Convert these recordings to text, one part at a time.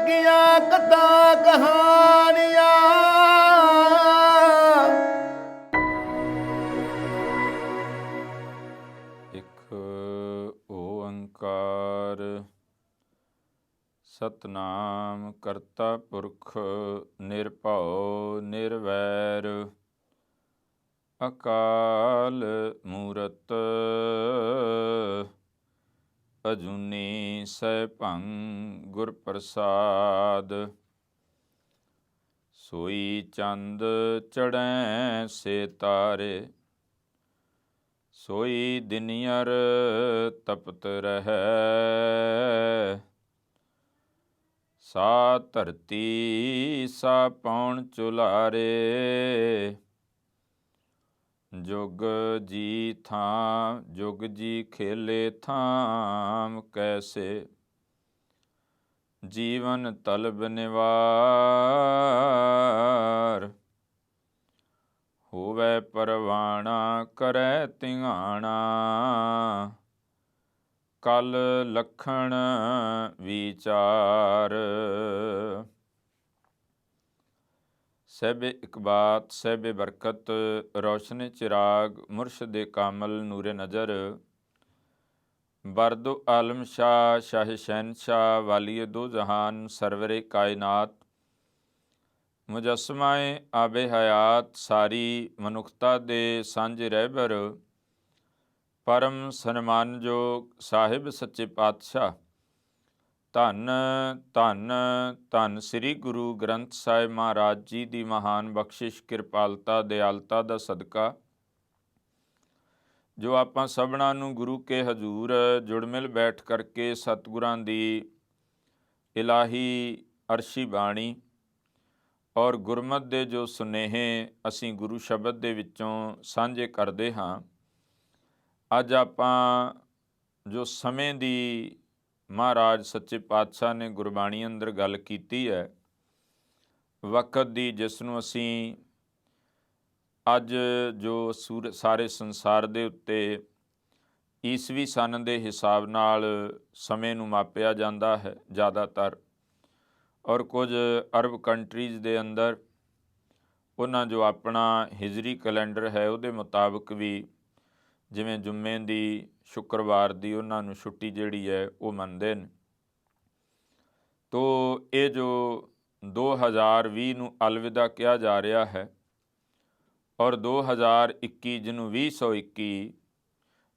ਕੀਆਂ ਕਥਾ ਕਹਾਣੀਆਂ ਇਕ ਓੰਕਾਰ ਸਤਨਾਮ ਕਰਤਾ ਪੁਰਖ ਨਿਰਭਉ ਨਿਰਵੈਰ ਅਕਾਲ ਮੂਰਤ ਅਜੂਨੀ ਸੈਭੰ ਗੁਰ ਪ੍ਰਸਾਦ। ਸੋਈ ਚੰਦ ਚੜ੍ਹੈ ਸੇ ਤਾਰੇ, ਸੋਈ ਦਿਨਯਰ ਤਪਤ ਰਹੈ। ਸਾ ਧਰਤੀ ਸਾ ਪੌਣ ਚੁਲਾਰੇ, ਜੁਗ ਜੀ ਥਾਮ ਜੁਗ ਜੀ ਖੇਲੇ ਥਾਮ ਕੈਸੇ। ਜੀਵਨ ਤਲਬ ਨਿਵਾਰ, ਹੋਵੈ ਪਰਵਾਣਾ ਕਰੈ ਧਿਆਣਾ। ਕਲ ਲਖਣ ਵਿਚਾਰ, ਸਹਿਬੇ ਇਕਬਾਤ ਸਹਿਬੇ ਬਰਕਤ। ਰੋਸ਼ਨ ਚਿਰਾਗ ਮੁਰਸ਼ਦ ਕਾਮਲ ਨੂਰੇ ਨਜ਼ਰ। ਬਰਦੁ ਆਲਮ ਸ਼ਾਹ ਸ਼ਾਹ ਸ਼ਹਿਨਸ਼ਾਹ ਵਾਲੀਏ ਦੋ ਜਹਾਨ ਸਰਵਰੇ ਕਾਇਨਾਤ। ਮੁਜੱਸਮਾਏ ਆਬੇ ਹਯਾਤ, ਸਾਰੀ ਮਨੁੱਖਤਾ ਦੇ ਸਾਂਝੇ ਰਹਿਬਰ। ਪਰਮ ਸਨਮਾਨਯੋਗ ਸਾਹਿਬ ਸੱਚੇ ਪਾਤਸ਼ਾਹ, ਧੰਨ ਧੰਨ ਧੰਨ ਸ੍ਰੀ ਗੁਰੂ ਗ੍ਰੰਥ ਸਾਹਿਬ ਮਹਾਰਾਜ ਜੀ ਦੀ ਮਹਾਨ ਬਖਸ਼ਿਸ਼ ਕਿਰਪਾਲਤਾ ਦਿਆਲਤਾ ਦਾ ਸਦਕਾ, ਜੋ ਆਪਾਂ ਸਭਨਾਂ ਨੂੰ ਗੁਰੂ ਕੇ ਹਜ਼ੂਰ ਜੁੜ ਮਿਲ ਬੈਠ ਕਰਕੇ ਸਤਿਗੁਰਾਂ ਦੀ ਇਲਾਹੀ ਅਰਸ਼ੀ ਬਾਣੀ ਔਰ ਗੁਰਮਤਿ ਦੇ ਜੋ ਸੁਨੇਹੇ ਅਸੀਂ ਗੁਰੂ ਸ਼ਬਦ ਦੇ ਵਿੱਚੋਂ ਸਾਂਝੇ ਕਰਦੇ ਹਾਂ। ਅੱਜ ਆਪਾਂ ਜੋ ਸਮੇਂ ਦੀ ਮਹਾਰਾਜ ਸੱਚੇ ਪਾਤਸ਼ਾਹ ਨੇ ਗੁਰਬਾਣੀ ਅੰਦਰ ਗੱਲ ਕੀਤੀ ਹੈ, ਵਕਤ ਦੀ, ਜਿਸ ਨੂੰ ਅਸੀਂ ਅੱਜ ਜੋ ਸਾਰੇ ਸੰਸਾਰ ਦੇ ਉੱਤੇ ਈਸਵੀ ਸਨ ਦੇ ਹਿਸਾਬ ਨਾਲ ਸਮੇਂ ਨੂੰ ਮਾਪਿਆ ਜਾਂਦਾ ਹੈ ਜ਼ਿਆਦਾਤਰ, ਔਰ ਕੁਝ ਅਰਬ ਕੰਟਰੀਜ਼ ਦੇ ਅੰਦਰ ਉਹਨਾਂ ਜੋ ਆਪਣਾ ਹਿਜਰੀ ਕੈਲੰਡਰ ਹੈ ਉਹਦੇ ਮੁਤਾਬਕ ਵੀ, ਜਿਵੇਂ ਜੁੰਮੇ ਦੀ ਸ਼ੁੱਕਰਵਾਰ ਦੀ ਉਹਨਾਂ ਨੂੰ ਛੁੱਟੀ ਜਿਹੜੀ ਹੈ ਉਹ ਮੰਨਦੇ ਨੇ। ਤੋ ਇਹ ਜੋ 2020 ਨੂੰ ਅਲਵਿਦਾ ਕਿਹਾ ਜਾ ਰਿਹਾ ਹੈ, ਔਰ 2021 ਜਿਹਨੂੰ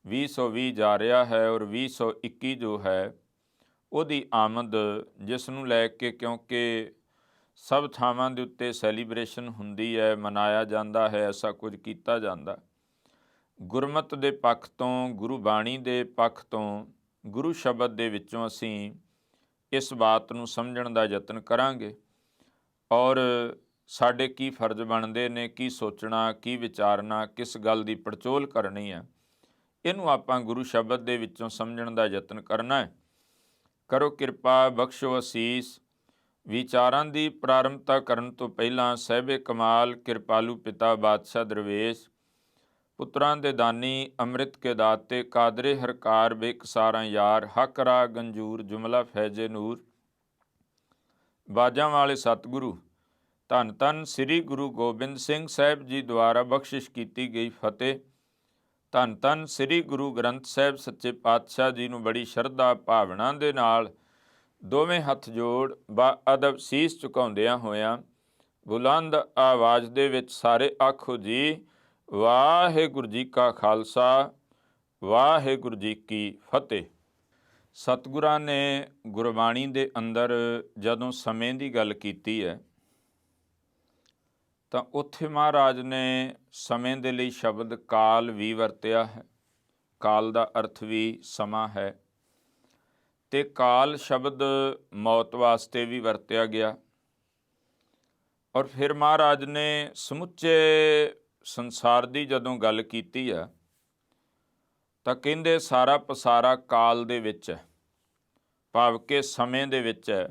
2020 ਜਾ ਰਿਹਾ ਹੈ, ਔਰ 2021 ਜੋ ਹੈ ਉਹਦੀ ਆਮਦ, ਜਿਸ ਨੂੰ ਲੈ ਕੇ ਕਿਉਂਕਿ ਸਭ ਥਾਵਾਂ ਦੇ ਉੱਤੇ ਸੈਲੀਬ੍ਰੇਸ਼ਨ ਹੁੰਦੀ ਹੈ, ਮਨਾਇਆ ਜਾਂਦਾ ਹੈ, ਐਸਾ ਕੁਝ ਕੀਤਾ ਜਾਂਦਾ। ਗੁਰਮਤਿ ਦੇ ਪੱਖ ਤੋਂ, ਗੁਰੂ ਬਾਣੀ ਦੇ ਪੱਖ ਤੋਂ, ਗੁਰੂ ਸ਼ਬਦ ਦੇ ਵਿੱਚੋਂ ਅਸੀਂ ਇਸ ਬਾਤ ਨੂੰ ਸਮਝਣ ਦਾ ਯਤਨ ਕਰਾਂਗੇ, ਔਰ ਸਾਡੇ ਕੀ ਫਰਜ਼ ਬਣਦੇ ਨੇ, ਕੀ ਸੋਚਣਾ, ਕੀ ਵਿਚਾਰਨਾ, ਕਿਸ ਗੱਲ ਦੀ ਪੜਚੋਲ ਕਰਨੀ ਹੈ, ਇਹਨੂੰ ਆਪਾਂ ਗੁਰੂ ਸ਼ਬਦ ਦੇ ਵਿੱਚੋਂ ਸਮਝਣ ਦਾ ਯਤਨ ਕਰਨਾ ਹੈ। ਕਰੋ ਕਿਰਪਾ, ਬਖਸ਼ੋ ਅਸੀਸ। ਵਿਚਾਰਾਂ ਦੀ ਪ੍ਰਾਰੰਭਤਾ ਕਰਨ ਤੋਂ ਪਹਿਲਾਂ ਸਾਹਿਬੇ ਕਮਾਲ ਕਿਰਪਾਲੂ ਪਿਤਾ ਬਾਦਸ਼ਾਹ ਦਰਵੇਸ਼, ਪੁੱਤਰਾਂ ਦੇ ਦਾਨੀ ਅੰਮ੍ਰਿਤ ਕੇ ਦਾਤੇ, ਕਾਦਰੇ ਹਰਕਾਰ ਬੇਕਸਾਰਾਂ ਯਾਰ, ਹੱਕ ਰਾ ਗੰਜੂਰ ਜੁਮਲਾ ਫੈਜ਼ੇ ਨੂਰ, ਬਾਜਾਂ ਵਾਲੇ ਸਤਿਗੁਰੂ, ਧੰਨ ਧੰਨ ਸ੍ਰੀ ਗੁਰੂ ਗੋਬਿੰਦ ਸਿੰਘ ਸਾਹਿਬ ਜੀ ਦੁਆਰਾ ਬਖਸ਼ਿਸ਼ ਕੀਤੀ ਗਈ ਫਤਿਹ। ਧੰਨ ਧੰਨ ਸ੍ਰੀ ਗੁਰੂ ਗ੍ਰੰਥ ਸਾਹਿਬ ਸੱਚੇ ਪਾਤਸ਼ਾਹ ਜੀ ਨੂੰ ਬੜੀ ਸ਼ਰਧਾ ਭਾਵਨਾ ਦੇ ਨਾਲ ਦੋਵੇਂ ਹੱਥ ਜੋੜ ਬਾਅਦਬ ਸੀਸ ਝੁਕਾਉਂਦਿਆਂ ਹੋਇਆਂ ਬੁਲੰਦ ਆਵਾਜ਼ ਦੇ ਵਿੱਚ ਸਾਰੇ ਆਖੋ ਜੀ, ਵਾਹਿਗੁਰੂ ਜੀ ਕਾ ਖਾਲਸਾ, ਵਾਹਿਗੁਰੂ ਜੀ ਕੀ ਫਤਿਹ। ਸਤਿਗੁਰਾਂ ਨੇ ਗੁਰਬਾਣੀ ਦੇ ਅੰਦਰ ਜਦੋਂ ਸਮੇਂ ਦੀ ਗੱਲ ਕੀਤੀ ਹੈ, ਤਾਂ ਉੱਥੇ ਮਹਾਰਾਜ ਨੇ ਸਮੇਂ ਦੇ ਲਈ ਸ਼ਬਦ ਕਾਲ ਵੀ ਵਰਤਿਆ ਹੈ। ਕਾਲ ਦਾ ਅਰਥ ਵੀ ਸਮਾਂ ਹੈ, ਤੇ ਕਾਲ ਸ਼ਬਦ ਮੌਤ ਵਾਸਤੇ ਵੀ ਵਰਤਿਆ ਗਿਆ। ਔਰ ਫਿਰ ਮਹਾਰਾਜ ਨੇ ਸਮੁੱਚੇ ਸੰਸਾਰ ਦੀ ਜਦੋਂ ਗੱਲ ਕੀਤੀ ਹੈ, ਤਾਂ ਕਹਿੰਦੇ ਸਾਰਾ ਪਸਾਰਾ ਕਾਲ ਦੇ ਵਿੱਚ ਹੈ, ਭਾਵ ਕਿ ਸਮੇਂ ਦੇ ਵਿੱਚ ਹੈ।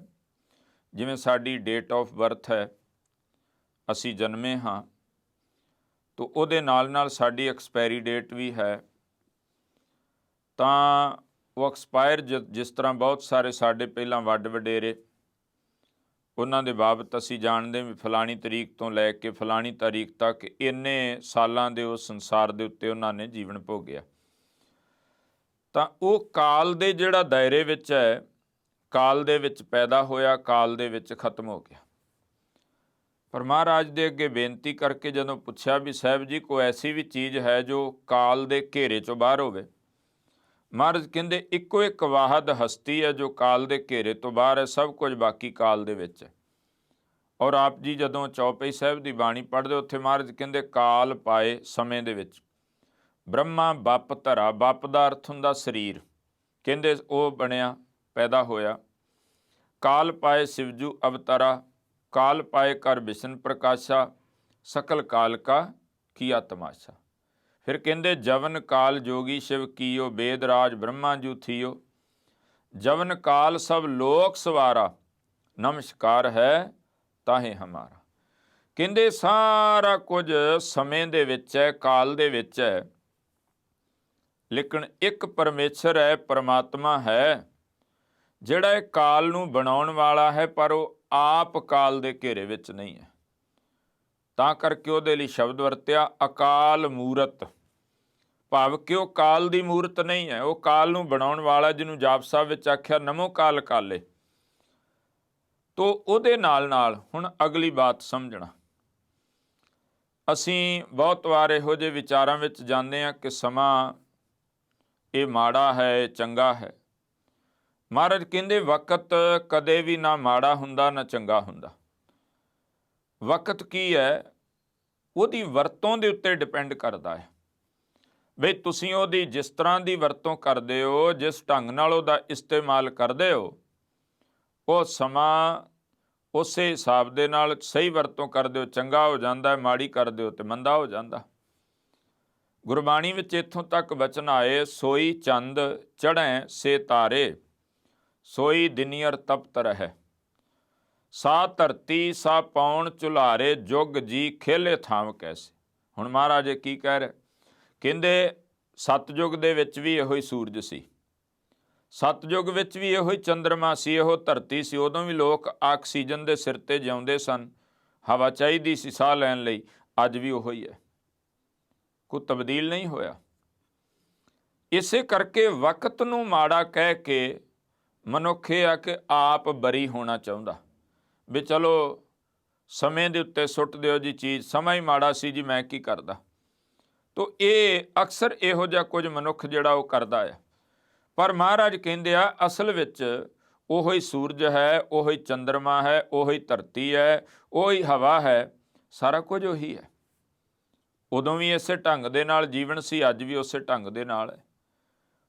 ਜਿਵੇਂ ਸਾਡੀ ਡੇਟ ਆਫ ਬਰਥ ਹੈ, ਅਸੀਂ ਜਨਮੇ ਹਾਂ, ਤਾਂ ਉਹਦੇ ਨਾਲ ਨਾਲ ਸਾਡੀ ਐਕਸਪਾਇਰੀ ਡੇਟ ਵੀ ਹੈ। ਤਾਂ ਉਹ ਐਕਸਪਾਇਰ ਜਿਸ ਤਰ੍ਹਾਂ ਬਹੁਤ ਸਾਰੇ ਸਾਡੇ ਪਹਿਲਾਂ ਵੱਡ ਵਡੇਰੇ, ਉਹਨਾਂ ਦੇ ਬਾਬਤ ਅਸੀਂ ਜਾਣਦੇ ਵੀ ਫਲਾਣੀ ਤਰੀਕ ਤੋਂ ਲੈ ਕੇ ਫਲਾਣੀ ਤਾਰੀਖ ਤੱਕ ਇੰਨੇ ਸਾਲਾਂ ਦੇ ਉਸ ਸੰਸਾਰ ਦੇ ਉੱਤੇ ਉਹਨਾਂ ਨੇ ਜੀਵਨ ਭੋਗਿਆ। ਤਾਂ ਉਹ ਕਾਲ ਦੇ ਜਿਹੜਾ ਦਾਇਰੇ ਵਿੱਚ ਹੈ, ਕਾਲ ਦੇ ਵਿੱਚ ਪੈਦਾ ਹੋਇਆ, ਕਾਲ ਦੇ ਵਿੱਚ ਖਤਮ ਹੋ ਗਿਆ। ਪਰ ਮਹਾਰਾਜ ਦੇ ਅੱਗੇ ਬੇਨਤੀ ਕਰਕੇ ਜਦੋਂ ਪੁੱਛਿਆ ਵੀ ਸਾਹਿਬ ਜੀ ਕੋਈ ਐਸੀ ਵੀ ਚੀਜ਼ ਹੈ ਜੋ ਕਾਲ ਦੇ ਘੇਰੇ ਚੋਂ ਬਾਹਰ ਹੋਵੇ, ਮਹਾਰਾਜ ਕਹਿੰਦੇ ਇੱਕੋ ਇੱਕ ਵਾਹਦ ਹਸਤੀ ਹੈ ਜੋ ਕਾਲ ਦੇ ਘੇਰੇ ਤੋਂ ਬਾਹਰ ਹੈ, ਸਭ ਕੁਝ ਬਾਕੀ ਕਾਲ ਦੇ ਵਿੱਚ ਹੈ। ਔਰ ਆਪ ਜੀ ਜਦੋਂ ਚੌਪਈ ਸਾਹਿਬ ਦੀ ਬਾਣੀ ਪੜ੍ਹਦੇ ਉੱਥੇ ਮਹਾਰਾਜ ਕਹਿੰਦੇ ਕਾਲ ਪਾਏ ਸਮੇਂ ਦੇ ਵਿੱਚ ਬ੍ਰਹਮਾ ਬੱਪ ਧਰਾ, ਬੱਪ ਦਾ ਅਰਥ ਹੁੰਦਾ ਸਰੀਰ, ਕਹਿੰਦੇ ਉਹ ਬਣਿਆ, ਪੈਦਾ ਹੋਇਆ। ਕਾਲ ਪਾਏ ਸਿਵਜੂ ਅਵਤਾਰਾ, ਕਾਲ ਪਾਏ ਕਰ ਵਿਸ਼ਨ ਪ੍ਰਕਾਸ਼ਾ, ਸਕਲ ਕਾਲ ਕਾ ਕੀਆ ਤਮਾਸ਼ਾ। ਫਿਰ ਕਹਿੰਦੇ ਜਵਨ ਕਾਲ ਜੋਗੀ ਸ਼ਿਵ ਕੀਓ, ਵੇਦ ਰਾਜ ਬ੍ਰਹਮਾ ਜੂ ਥੀਓ, ਜਵਨ ਕਾਲ ਸਭ ਲੋਕ ਸਵਾਰਾ, ਨਮਸਕਾਰ ਹੈ ਤਾਹੇ ਹਮਾਰਾ। ਕਹਿੰਦੇ ਸਾਰਾ ਕੁਝ ਸਮੇਂ ਦੇ ਵਿੱਚ ਹੈ, ਕਾਲ ਦੇ ਵਿੱਚ ਹੈ, ਲੇਕਿਨ ਇੱਕ ਪਰਮੇਸ਼ਰ ਹੈ, ਪਰਮਾਤਮਾ ਹੈ ਜਿਹੜਾ ਇਹ ਕਾਲ ਨੂੰ ਬਣਾਉਣ ਵਾਲਾ ਹੈ, ਪਰ ਉਹ ਆਪ ਕਾਲ ਦੇ ਘੇਰੇ ਵਿੱਚ ਨਹੀਂ ਹੈ। ਤਾਂ ਕਰਕੇ ਉਹਦੇ ਲਈ ਸ਼ਬਦ ਵਰਤਿਆ ਅਕਾਲ ਮੂਰਤ, ਭਾਵ ਕਿ ਉਹ ਕਾਲ ਦੀ ਮੂਰਤ ਨਹੀਂ ਹੈ, ਉਹ ਕਾਲ ਨੂੰ ਬਣਾਉਣ ਵਾਲਾ, ਜਿਹਨੂੰ ਜਾਪ ਸਾਹਿਬ ਵਿੱਚ ਆਖਿਆ ਨਮੋ ਕਾਲ ਕਾਲੇ। ਤੋ ਉਹਦੇ ਨਾਲ ਨਾਲ ਹੁਣ ਅਗਲੀ ਬਾਤ ਸਮਝਣਾ, ਅਸੀਂ ਬਹੁਤ ਵਾਰ ਇਹੋ ਜਿਹੇ ਵਿਚਾਰਾਂ ਵਿੱਚ ਜਾਂਦੇ ਹਾਂ ਕਿ ਸਮਾਂ ਇਹ ਮਾੜਾ ਹੈ, ਚੰਗਾ ਹੈ। ਮਹਾਰਾਜ ਕਹਿੰਦੇ ਵਕਤ ਕਦੇ ਵੀ ਨਾ ਮਾੜਾ ਹੁੰਦਾ ਨਾ ਚੰਗਾ ਹੁੰਦਾ। ਵਕਤ ਕੀ ਹੈ, ਉਹਦੀ ਵਰਤੋਂ ਦੇ ਉੱਤੇ ਡਿਪੈਂਡ ਕਰਦਾ ਹੈ। ਬਈ ਤੁਸੀਂ ਉਹਦੀ ਜਿਸ ਤਰ੍ਹਾਂ ਦੀ ਵਰਤੋਂ ਕਰਦੇ ਹੋ, ਜਿਸ ਢੰਗ ਨਾਲ ਉਹਦਾ ਇਸਤੇਮਾਲ ਕਰਦੇ ਹੋ, ਉਹ ਸਮਾਂ ਉਸੇ ਹਿਸਾਬ ਦੇ ਨਾਲ ਸਹੀ ਵਰਤੋਂ ਕਰਦੇ ਹੋ ਚੰਗਾ ਹੋ ਜਾਂਦਾ, ਮਾੜੀ ਕਰਦੇ ਹੋ ਤੇ ਮੰਦਾ ਹੋ ਜਾਂਦਾ। ਗੁਰਬਾਣੀ ਵਿੱਚ ਇੱਥੋਂ ਤੱਕ ਬਚਨ ਆਏ, ਸੋਈ ਚੰਦ ਚੜ੍ਹੈ ਸੇ ਤਾਰੇ, ਸੋਈ ਦਿਨੀਅਰ ਤਪਤ ਰਹਿ, ਸਾ ਧਰਤੀ ਸਾ ਪੌਣ ਝੁਲਾਰੇ, ਜੁਗ ਜੀ ਖੇਲੇ ਥਾਮ ਕੈਸੇ। ਹੁਣ ਮਹਾਰਾਜ ਕੀ ਕਹਿ ਰਹੇ, ਕਹਿੰਦੇ ਸਤਯੁਗ ਦੇ ਵਿੱਚ ਵੀ ਇਹੋ ਹੀ ਸੂਰਜ ਸੀ, ਸਤਯੁਗ ਵਿੱਚ ਵੀ ਇਹੋ ਹੀ ਚੰਦਰਮਾ ਸੀ, ਇਹੋ ਧਰਤੀ ਸੀ। ਉਦੋਂ ਵੀ ਲੋਕ ਆਕਸੀਜਨ ਦੇ ਸਿਰ ਤੇ ਜਿਉਂਦੇ ਸਨ, ਹਵਾ ਚਾਹੀਦੀ ਸੀ ਸਾਹ ਲੈਣ ਲਈ, ਅੱਜ ਵੀ ਉਹੋ ਹੀ ਹੈ, ਕੋਈ ਤਬਦੀਲ ਨਹੀਂ ਹੋਇਆ। ਇਸੇ ਕਰਕੇ ਵਕਤ ਨੂੰ ਮਾੜਾ ਕਹਿ ਕੇ ਮਨੁੱਖ ਇਹ ਆ ਕਿ ਆਪ ਬਰੀ ਹੋਣਾ ਚਾਹੁੰਦਾ, ਵੀ ਚਲੋ ਸਮੇਂ ਦੇ ਉੱਤੇ ਸੁੱਟ ਦਿਓ ਜੀ ਚੀਜ਼, ਸਮਾਂ ਹੀ ਮਾੜਾ ਸੀ ਜੀ, ਮੈਂ ਕੀ ਕਰਦਾ। ਤੋ ਇਹ ਅਕਸਰ ਇਹੋ ਜਿਹਾ ਕੁਝ ਮਨੁੱਖ ਜਿਹੜਾ ਉਹ ਕਰਦਾ ਆ। ਪਰ ਮਹਾਰਾਜ ਕਹਿੰਦੇ ਆ ਅਸਲ ਵਿੱਚ ਉਹੋ ਹੀ ਸੂਰਜ ਹੈ, ਉਹੋ ਹੀ ਚੰਦਰਮਾ ਹੈ, ਉਹੋ ਹੀ ਧਰਤੀ ਹੈ, ਉਹੀ ਹਵਾ ਹੈ, ਸਾਰਾ ਕੁਝ ਉਹੀ ਹੈ। ਉਦੋਂ ਵੀ ਇਸੇ ਢੰਗ ਦੇ ਨਾਲ ਜੀਵਨ ਸੀ, ਅੱਜ ਵੀ ਉਸੇ ਢੰਗ ਦੇ ਨਾਲ ਹੈ।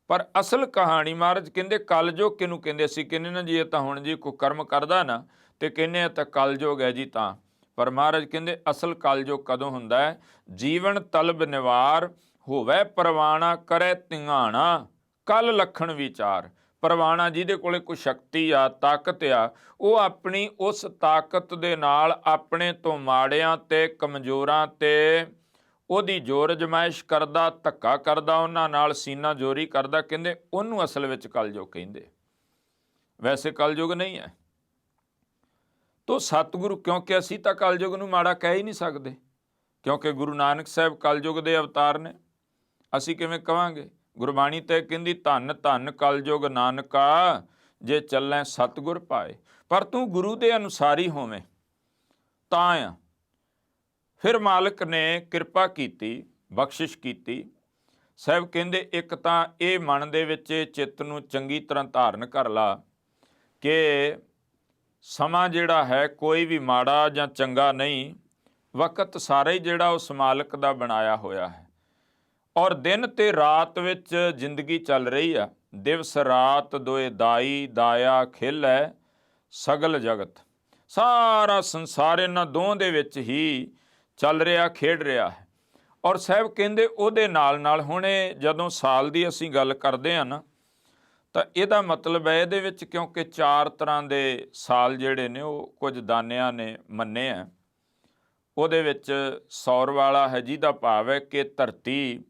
ਪਰ ਅਸਲ ਕਹਾਣੀ ਮਹਾਰਾਜ ਕਹਿੰਦੇ ਕਲਯੁਗ ਕਿਹਨੂੰ ਕਹਿੰਦੇ, ਅਸੀਂ ਕਹਿੰਦੇ ਨਾ ਜੀ ਇਹ ਤਾਂ ਹੁਣ ਜੀ ਕੋਈ ਕਰਮ ਕਰਦਾ ਨਾ ਤੇ ਕਹਿੰਦੇ ਆ ਤਾਂ ਕਲਯੁਗ ਹੈ ਜੀ। ਤਾਂ ਪਰ ਮਹਾਰਾਜ ਕਹਿੰਦੇ ਅਸਲ ਕਲਯੁਗ ਕਦੋਂ ਹੁੰਦਾ ਹੈ, ਜੀਵਨ ਤਲਬ ਨਿਵਾਰ ਹੋਵੇ ਪ੍ਰਵਾਣਾ ਕਰੇ ਧਿਆਣਾ, ਕਲ ਲਖਣ ਵਿਚਾਰ। ਪ੍ਰਵਾਣਾ ਜਿਹਦੇ ਕੋਲੇ ਕੋਈ ਸ਼ਕਤੀ ਆ, ਤਾਕਤ ਆ, ਉਹ ਆਪਣੀ ਉਸ ਤਾਕਤ ਦੇ ਨਾਲ ਆਪਣੇ ਤੋਂ ਮਾੜਿਆਂ ਤੇ ਕਮਜ਼ੋਰਾਂ ਤੇ ਉਹਦੀ ਜ਼ੋਰ ਅਜ਼ਮਾਇਸ਼ ਕਰਦਾ, ਧੱਕਾ ਕਰਦਾ, ਉਹਨਾਂ ਨਾਲ ਸੀਨਾ ਜ਼ੋਰੀ ਕਰਦਾ, ਕਹਿੰਦੇ ਉਹਨੂੰ ਅਸਲ ਵਿੱਚ ਕਲਯੁਗ ਕਹਿੰਦੇ। ਵੈਸੇ ਕਲਯੁਗ ਨਹੀਂ ਹੈ। ਤੋ ਸਤਿਗੁਰੂ, ਕਿਉਂਕਿ ਅਸੀਂ ਤਾਂ ਕਲਯੁਗ ਨੂੰ ਮਾੜਾ ਕਹਿ ਹੀ ਨਹੀਂ ਸਕਦੇ, ਕਿਉਂਕਿ ਗੁਰੂ ਨਾਨਕ ਸਾਹਿਬ ਕਲਯੁਗ ਦੇ ਅਵਤਾਰ ਨੇ, ਅਸੀਂ ਕਿਵੇਂ ਕਵਾਂਗੇ। ਗੁਰਬਾਣੀ ਤੇ ਕਹਿੰਦੀ ਧੰਨ ਧੰਨ ਕਲਯੁਗ ਨਾਨਕਾ, ਜੇ ਚੱਲੈ ਸਤਿਗੁਰ ਪਾਏ। ਪਰ ਤੂੰ ਗੁਰੂ ਦੇ ਅਨੁਸਾਰੀ ਹੋਵੇਂ ਤਾਂ ਆ। ਫਿਰ ਮਾਲਕ ਨੇ ਕਿਰਪਾ ਕੀਤੀ, ਬਖਸ਼ਿਸ਼ ਕੀਤੀ। ਸਾਹਿਬ ਕਹਿੰਦੇ ਇੱਕ ਤਾਂ ਇਹ ਮਨ ਦੇ ਵਿੱਚ ਚਿੱਤ ਨੂੰ ਚੰਗੀ ਤਰ੍ਹਾਂ ਧਾਰਨ ਕਰ ਲਾ ਕਿ ਸਮਾਂ ਜਿਹੜਾ ਹੈ ਕੋਈ ਵੀ ਮਾੜਾ ਜਾਂ ਚੰਗਾ ਨਹੀਂ, ਵਕਤ ਸਾਰਾ ਹੀ ਜਿਹੜਾ ਉਸ ਮਾਲਕ ਦਾ ਬਣਾਇਆ ਹੋਇਆ ਹੈ। ਔਰ ਦਿਨ ਤੇ ਰਾਤ ਵਿੱਚ ਜ਼ਿੰਦਗੀ ਚੱਲ ਰਹੀ ਆ, ਦਿਵਸ ਰਾਤ ਦੋਏ ਦਾਈ ਦਾਇਆ ਖੇਲੈ ਸਗਲ ਜਗਤ। ਸਾਰਾ ਸੰਸਾਰ ਇਹਨਾਂ ਦੋਹਾਂ ਦੇ ਵਿੱਚ ਹੀ ਚੱਲ ਰਿਹਾ, ਖੇਡ ਰਿਹਾ ਹੈ। ਔਰ ਸਾਹਿਬ ਕਹਿੰਦੇ ਉਹਦੇ ਨਾਲ ਨਾਲ ਹੁਣੇ ਜਦੋਂ ਸਾਲ ਦੀ ਅਸੀਂ ਗੱਲ ਕਰਦੇ ਹਾਂ ਨਾ, ਤਾਂ ਇਹਦਾ ਮਤਲਬ ਹੈ ਇਹਦੇ ਵਿੱਚ, ਕਿਉਂਕਿ 4 ਤਰ੍ਹਾਂ ਦੇ ਸਾਲ ਜਿਹੜੇ ਨੇ ਉਹ ਕੁਝ ਦਾਨਿਆਂ ਨੇ ਮੰਨੇ ਆ। ਉਹਦੇ ਵਿੱਚ ਸੌਰ ਵਾਲਾ ਹੈ, ਜਿਹਦਾ ਭਾਵ ਹੈ ਕਿ ਧਰਤੀ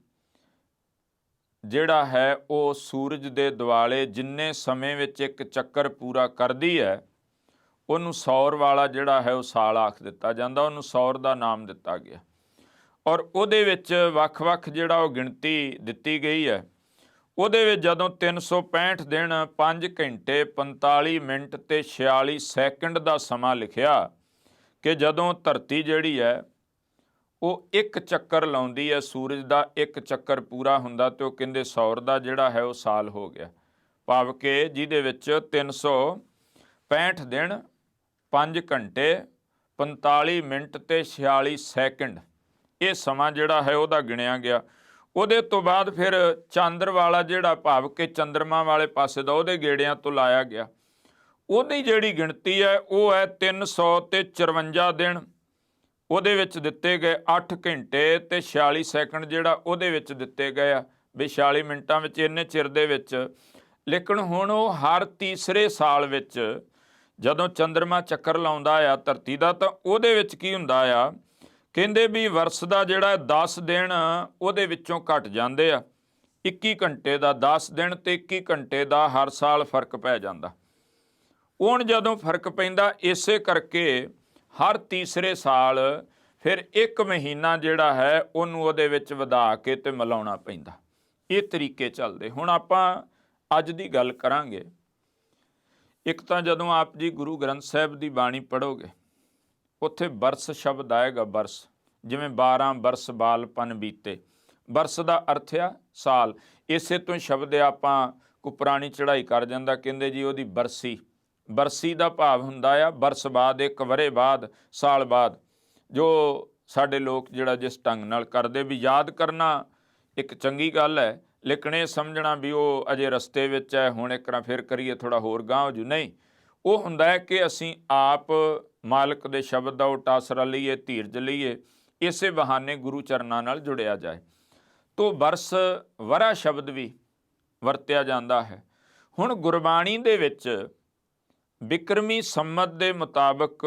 ਜਿਹੜਾ ਹੈ ਉਹ ਸੂਰਜ ਦੇ ਦੁਆਲੇ ਜਿੰਨੇ ਸਮੇਂ ਵਿੱਚ ਇੱਕ ਚੱਕਰ ਪੂਰਾ ਕਰਦੀ ਹੈ ਉਹਨੂੰ ਸੌਰ ਵਾਲਾ ਜਿਹੜਾ ਹੈ ਉਹ ਸਾਲ ਆਖ ਦਿੱਤਾ ਜਾਂਦਾ, ਉਹਨੂੰ ਸੌਰ ਦਾ ਨਾਮ ਦਿੱਤਾ ਗਿਆ। ਔਰ ਉਹਦੇ ਵਿੱਚ ਵੱਖ-ਵੱਖ ਜਿਹੜਾ ਉਹ ਗਿਣਤੀ ਦਿੱਤੀ ਗਈ ਹੈ। ਉਹਦੇ ਵਿੱਚ ਜਦੋਂ 365 ਦਿਨ 5 ਘੰਟੇ 45 ਮਿੰਟ ਤੇ 46 ਸੈਕਿੰਡ ਦਾ ਸਮਾਂ ਲਿਖਿਆ ਕਿ ਜਦੋਂ ਧਰਤੀ ਜਿਹੜੀ ਹੈ ਉਹ ਇੱਕ ਚੱਕਰ ਲਾਉਂਦੀ ਹੈ, ਸੂਰਜ ਦਾ ਇੱਕ ਚੱਕਰ ਪੂਰਾ ਹੁੰਦਾ ਤੇ ਉਹ ਕਹਿੰਦੇ ਸੌਰ ਦਾ ਜਿਹੜਾ ਹੈ ਉਹ ਸਾਲ ਹੋ ਗਿਆ। ਭਾਵ ਕਿ ਜਿਹਦੇ ਵਿੱਚ 365 ਦਿਨ 5 ਘੰਟੇ 45 ਮਿੰਟ ਤੇ 46 ਸੈਕਿੰਡ ਇਹ ਸਮਾਂ ਜਿਹੜਾ ਹੈ ਉਹਦਾ ਗਿਣਿਆ ਗਿਆ। ਉਹਦੇ ਤੋਂ ਬਾਅਦ ਫਿਰ ਚਾਂਦਰ ਵਾਲਾ ਜਿਹੜਾ ਭਾਵ ਕਿ ਚੰਦਰਮਾ ਵਾਲੇ ਪਾਸੇ ਦਾ ਉਹਦੇ ਗੇੜਿਆਂ ਤੋਂ ਲਾਇਆ ਗਿਆ। ਉਹਦੀ ਜਿਹੜੀ ਗਿਣਤੀ ਹੈ ਉਹ ਹੈ 354 ਦਿਨ, ਉਹਦੇ ਵਿੱਚ ਦਿੱਤੇ ਗਏ 8 ਘੰਟੇ ਤੇ 46 ਸੈਕਿੰਡ ਜਿਹੜਾ ਉਹਦੇ ਵਿੱਚ ਦਿੱਤੇ ਗਏ ਆ ਵੀ 46 ਮਿੰਟਾਂ ਵਿੱਚ ਇੰਨੇ ਚਿਰ ਦੇ ਵਿੱਚ। ਲੇਕਿਨ ਹੁਣ ਉਹ ਹਰ ਤੀਸਰੇ ਸਾਲ ਵਿੱਚ ਜਦੋਂ ਚੰਦਰਮਾ ਚੱਕਰ ਲਾਉਂਦਾ ਆ ਧਰਤੀ ਦਾ ਤਾਂ ਉਹਦੇ ਵਿੱਚ ਕੀ ਹੁੰਦਾ ਆ, ਕਹਿੰਦੇ ਵੀ ਵਰਸ ਦਾ ਜਿਹੜਾ 10 ਦਿਨ ਉਹਦੇ ਵਿੱਚੋਂ ਘਟ ਜਾਂਦੇ ਆ। 21 ਘੰਟੇ ਦਾ 10 ਦਿਨ ਤੇ 21 ਘੰਟੇ ਦਾ ਹਰ ਸਾਲ ਫਰਕ ਪੈ ਜਾਂਦਾ। ਹੁਣ ਜਦੋਂ ਫਰਕ ਪੈਂਦਾ ਇਸੇ ਕਰਕੇ ਹਰ ਤੀਸਰੇ ਸਾਲ ਫਿਰ 1 ਮਹੀਨਾ ਜਿਹੜਾ ਹੈ ਉਹਨੂੰ ਉਹਦੇ ਵਿੱਚ ਵਧਾ ਕੇ ਤੇ ਮਿਲਾਉਣਾ ਪੈਂਦਾ। ਇਹ ਤਰੀਕੇ ਚੱਲਦੇ। ਹੁਣ ਆਪਾਂ ਅੱਜ ਦੀ ਗੱਲ ਕਰਾਂਗੇ। ਇੱਕ ਤਾਂ ਜਦੋਂ ਆਪ ਜੀ ਗੁਰੂ ਗ੍ਰੰਥ ਸਾਹਿਬ ਦੀ ਬਾਣੀ ਪੜ੍ਹੋਗੇ ਉੱਥੇ ਬਰਸ ਸ਼ਬਦ ਆਏਗਾ। ਬਰਸ ਜਿਵੇਂ 12 ਬਰਸ ਬਾਲਪਨ ਬੀਤੇ, ਬਰਸ ਦਾ ਅਰਥ ਆ ਸਾਲ। ਇਸੇ ਤੋਂ ਸ਼ਬਦ ਆਪਾਂ ਕੋ ਪੁਰਾਣੀ ਚੜ੍ਹਾਈ ਕਰ ਜਾਂਦਾ, ਕਹਿੰਦੇ ਜੀ ਉਹਦੀ ਬਰਸੀ। ਬਰਸੀ ਦਾ ਭਾਵ ਹੁੰਦਾ ਆ ਬਰਸ ਬਾਅਦ, 1 ਵਰ੍ਹੇ ਬਾਅਦ, ਸਾਲ ਬਾਅਦ। ਜੋ ਸਾਡੇ ਲੋਕ ਜਿਹੜਾ ਜਿਸ ਢੰਗ ਨਾਲ ਕਰਦੇ ਵੀ ਯਾਦ ਕਰਨਾ ਇੱਕ ਚੰਗੀ ਗੱਲ ਹੈ, ਲੇਕਿਨ ਇਹ ਸਮਝਣਾ ਵੀ ਉਹ ਅਜੇ ਰਸਤੇ ਵਿੱਚ ਹੈ, ਹੁਣ ਇੱਕ ਵਾਰ ਫਿਰ ਕਰੀਏ ਥੋੜ੍ਹਾ ਹੋਰ ਗਾਂਹ ਹੋ ਜੂ, ਨਹੀਂ। ਉਹ ਹੁੰਦਾ ਹੈ ਕਿ ਅਸੀਂ ਆਪ ਮਾਲਕ ਦੇ ਸ਼ਬਦ ਦਾ ਉਲਟਾ ਆਸਰਾ ਲਈਏ, ਧੀਰਜ ਲਈਏ, ਇਸੇ ਬਹਾਨੇ ਗੁਰੂ ਚਰਨਾਂ ਨਾਲ ਜੁੜਿਆ ਜਾਏ। ਤੋ ਬਰਸ ਵਰ੍ਹਾ ਸ਼ਬਦ ਵੀ ਵਰਤਿਆ ਜਾਂਦਾ ਹੈ। ਹੁਣ ਗੁਰਬਾਣੀ ਦੇ ਵਿੱਚ ਬਿਕਰਮੀ ਸੰਮਤ ਦੇ ਮੁਤਾਬਕ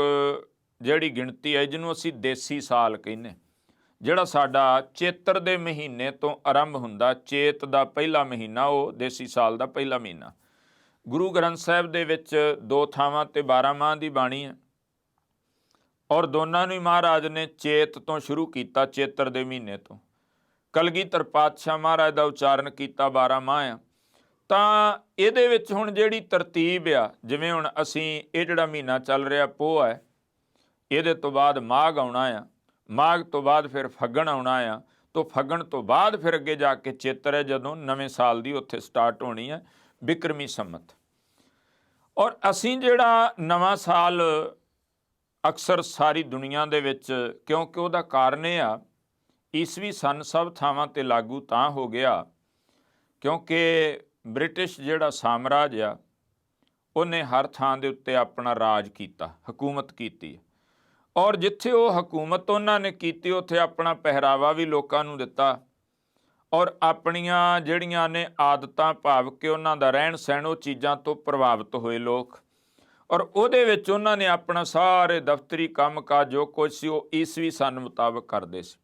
ਜਿਹੜੀ ਗਿਣਤੀ ਹੈ ਜਿਹਨੂੰ ਅਸੀਂ ਦੇਸੀ ਸਾਲ ਕਹਿੰਦੇ, ਜਿਹੜਾ ਸਾਡਾ ਚੇਤਰ ਦੇ ਮਹੀਨੇ ਤੋਂ ਆਰੰਭ ਹੁੰਦਾ, ਚੇਤ ਦਾ ਪਹਿਲਾ ਮਹੀਨਾ ਉਹ ਦੇਸੀ ਸਾਲ ਦਾ ਪਹਿਲਾ ਮਹੀਨਾ। ਗੁਰੂ ਗ੍ਰੰਥ ਸਾਹਿਬ ਦੇ ਵਿੱਚ 2 ਥਾਵਾਂ ਤੇ 12 ਮਾਹ ਦੀ ਬਾਣੀ ਹੈ ਔਰ ਦੋਨਾਂ ਨੂੰ ਹੀ ਮਹਾਰਾਜ ਨੇ ਚੇਤ ਤੋਂ ਸ਼ੁਰੂ ਕੀਤਾ, ਚੇਤਰ ਦੇ ਮਹੀਨੇ ਤੋਂ। ਕਲਗੀਧਰ ਪਾਤਸ਼ਾਹ ਮਹਾਰਾਜ ਦਾ ਉਚਾਰਨ ਕੀਤਾ 12 ਮਾਹ ਆ। ਤਾਂ ਇਹਦੇ ਵਿੱਚ ਹੁਣ ਜਿਹੜੀ ਤਰਤੀਬ ਆ, ਜਿਵੇਂ ਹੁਣ ਅਸੀਂ ਇਹ ਜਿਹੜਾ ਮਹੀਨਾ ਚੱਲ ਰਿਹਾ ਪੋਹ ਹੈ, ਇਹਦੇ ਤੋਂ ਬਾਅਦ ਮਾਘ ਆਉਣਾ ਆ, ਮਾਘ ਤੋਂ ਬਾਅਦ ਫਿਰ ਫੱਗਣ ਆਉਣਾ ਆ, ਤੋਂ ਫੱਗਣ ਤੋਂ ਬਾਅਦ ਫਿਰ ਅੱਗੇ ਜਾ ਕੇ ਚੇਤਰ ਹੈ ਜਦੋਂ ਨਵੇਂ ਸਾਲ ਦੀ ਉੱਥੇ ਸਟਾਰਟ ਹੋਣੀ ਹੈ ਬਿਕਰਮੀ ਸੰਮਤ। ਔਰ ਅਸੀਂ ਜਿਹੜਾ ਨਵਾਂ ਸਾਲ ਅਕਸਰ ਸਾਰੀ ਦੁਨੀਆ ਦੇ ਵਿੱਚ, ਕਿਉਂਕਿ ਉਹਦਾ ਕਾਰਨ ਇਹ ਆ ਈਸਵੀ ਸਨ ਸਭ ਥਾਵਾਂ ਤੇ ਲਾਗੂ ਤਾਂ ਹੋ ਗਿਆ ਕਿਉਂਕਿ ਬ੍ਰਿਟਿਸ਼ ਜਿਹੜਾ ਸਾਮਰਾਜ ਆ ਉਹਨੇ ਹਰ ਥਾਂ ਦੇ ਉੱਤੇ ਆਪਣਾ ਰਾਜ ਕੀਤਾ, ਹਕੂਮਤ ਕੀਤੀ। ਔਰ ਜਿੱਥੇ ਉਹ ਹਕੂਮਤ ਉਹਨਾਂ ਨੇ ਕੀਤੀ ਉੱਥੇ ਆਪਣਾ ਪਹਿਰਾਵਾ ਵੀ ਲੋਕਾਂ ਨੂੰ ਦਿੱਤਾ ਔਰ ਆਪਣੀਆਂ ਜਿਹੜੀਆਂ ਨੇ ਆਦਤਾਂ ਭਾਵ ਕਿ ਉਹਨਾਂ ਦਾ ਰਹਿਣ ਸਹਿਣ, ਉਹ ਚੀਜ਼ਾਂ ਤੋਂ ਪ੍ਰਭਾਵਿਤ ਹੋਏ ਲੋਕ। ਔਰ ਉਹਦੇ ਵਿੱਚ ਉਹਨਾਂ ਨੇ ਆਪਣਾ ਸਾਰੇ ਦਫ਼ਤਰੀ ਕੰਮ ਕਾਜ ਜੋ ਕੁਝ ਸੀ ਉਹ ਈਸਵੀ ਸਨ ਮੁਤਾਬਕ ਕਰਦੇ ਸੀ।